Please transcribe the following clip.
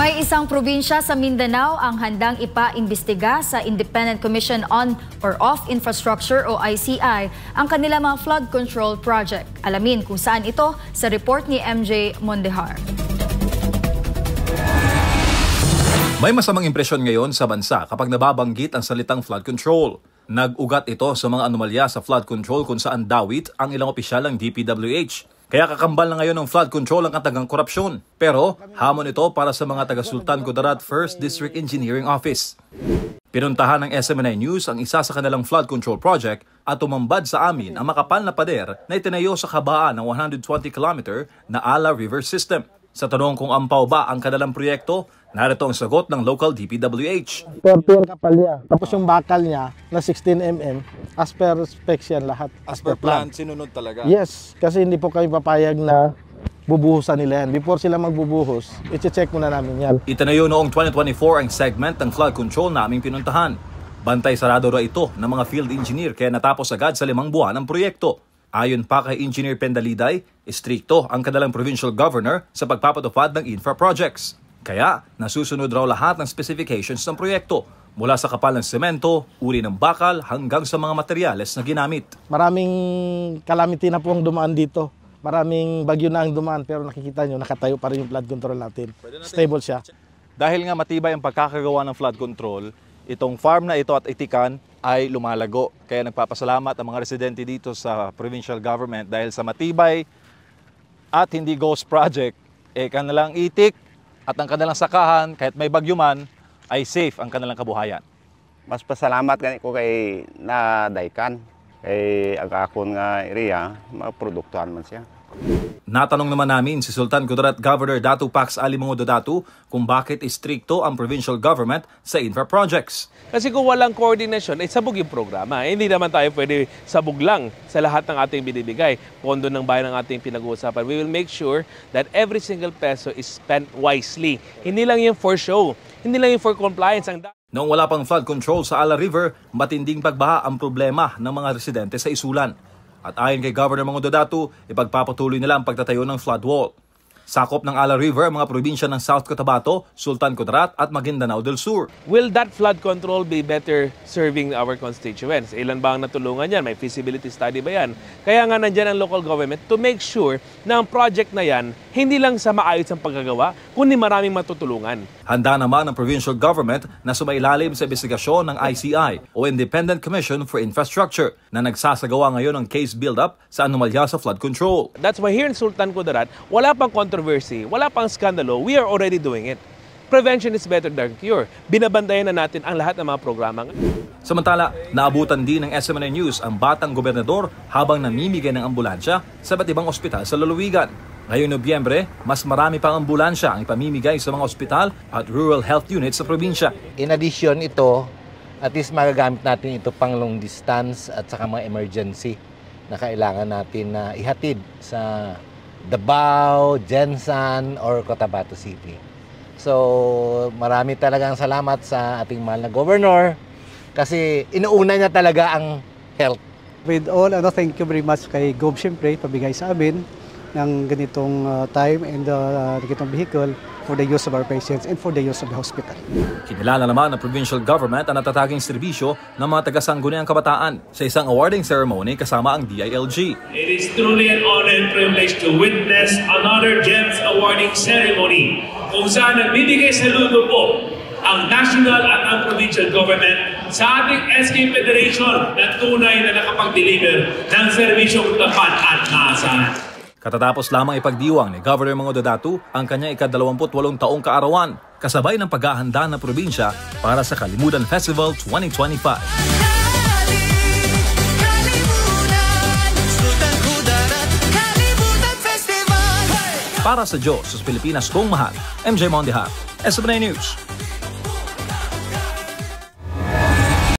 May isang probinsya sa Mindanao ang handang ipa-imbestiga sa Independent Commission on or of Infrastructure o ICI ang kanilang mga flood control project. Alamin kung saan ito sa report ni MJ Mondehar. May masamang impresyon ngayon sa bansa kapag nababanggit ang salitang flood control. Nag-ugat ito sa mga anomalya sa flood control kung saan dawit ang ilang opisyal ng DPWH. Kaya kakambal na ngayon ng flood control ang katagang korupsyon. Pero hamon ito para sa mga taga-Sultan Kudarat 1st District Engineering Office. Pinuntahan ng SMNI News ang isa sa kanilang flood control project at tumambad sa amin ang makapal na pader na itinayo sa kabaan ng 120 km na Ala River System. Sa tanong kung ampaw ba ang kanilang proyekto, narito ang sagot ng local DPWH. Per kapal niya. Tapos yung bakal niya na 16 mm, as per specs yan lahat. As per plan, sinunod talaga? Yes, kasi hindi po kami papayag na bubuhusan nila yan. Before sila magbubuhos, i-check muna namin yan. Itinayo noong 2024 ang segment ng flood control na aming pinuntahan. Bantay sarado ra ito ng mga field engineer kaya natapos agad sa 5 buwan ang proyekto. Ayon pa kay Engineer Pendaliday, istrikto ang kanilang provincial governor sa pagpapatupad ng infra projects. Kaya nasusunod raw lahat ng specifications ng proyekto mula sa kapal ng semento, uri ng bakal hanggang sa mga materyales na ginamit. Maraming calamity na po ang dumaan dito. Maraming bagyo na ang dumaan pero nakikita nyo nakatayo pa rin yung flood control natin. Stable siya. Dahil nga matibay ang pagkakagawa ng flood control, itong farm na ito at itikan ay lumalago. Kaya nagpapasalamat ang mga residente dito sa provincial government dahil sa matibay at hindi ghost project, kanilang itik at ang kanilang sakahan, kahit may bagyo man, ay safe ang kanilang kabuhayan. Mas pasalamat ko kay na Daikan, kay ang akon nga area, maproduktuhan man siya. Natanong naman namin si Sultan Kudarat Governor Datu Pax Alimango Dodatu kung bakit istrikto ang provincial government sa infra projects. Kasi kung walang coordination, ay sabog yung programa. Hindi naman tayo pwede sabog lang sa lahat ng ating binibigay. Pondo ng bayan ang ating pinag-uusapan. We will make sure that every single peso is spent wisely. Hindi lang yung for show. Hindi lang yung for compliance. Noong wala pang flood control sa Ala River, matinding pagbaha ang problema ng mga residente sa Isulan. At ayon kay Governor Mango Dodatu, ipagpapatuloy nila ang pagtatayo ng flood wall. Sakop ng Ala River ang mga probinsya ng South Cotabato, Sultan Kudarat at Maguindanao del Sur. Will that flood control be better serving our constituents? Ilan ba ang natulungan yan? May feasibility study ba yan? Kaya nga nandyan ang local government to make sure na ang project na yan hindi lang sa maayos ang paggagawa, kundi maraming matutulungan. Handa naman ang provincial government na sumailalim sa investigasyon ng ICI o Independent Commission for Infrastructure na nagsasagawa ngayon ng case build-up sa anomalya sa flood control. That's why here in Sultan Kudarat, wala pang controversy, wala pang skandalo, we are already doing it. Prevention is better than cure. Binabantayan na natin ang lahat ng mga programa. Samantala, naabutan din ng SMNI News ang batang gobernador habang namimigay ng ambulansya sa iba't ibang ospital sa lalawigan. Ngayong Nobyembre, mas marami pang ambulansya ang ipamimigay sa mga ospital at rural health units sa probinsya. In addition ito, at least magagamit natin ito pang long distance at saka mga emergency na kailangan natin na ihatid sa Davao, Jensan, or Cotabato City. So, marami talagang salamat sa ating mahal na governor kasi inuuna niya talaga ang health. With all, thank you very much kay Gob siyempre, pabigay sa amin ng ganitong time and ganitong vehicle for the use of our patients and for the use of the hospital. Kinilala naman ng provincial government ang natataging serbisyo ng mga taga-sangguniang kabataan sa isang awarding ceremony kasama ang DILG. It is truly an honor and privilege to witness another GEMS awarding ceremony kung saan nagbibigay saludo po ang national at ang provincial government sa ating SK Federation na tunay na nakapag-deliver ng serbisyong tapat at maasahan. Katatapos lamang ipagdiwang ni Governor Mango Dodatu ang kanyang ika-28 taong kaarawan, kasabay ng paghahanda ng probinsya para sa Kalimutan Festival 2025. Para sa Diyos, sa Pilipinas kong mahal, MJ Mondehar, SMNI News.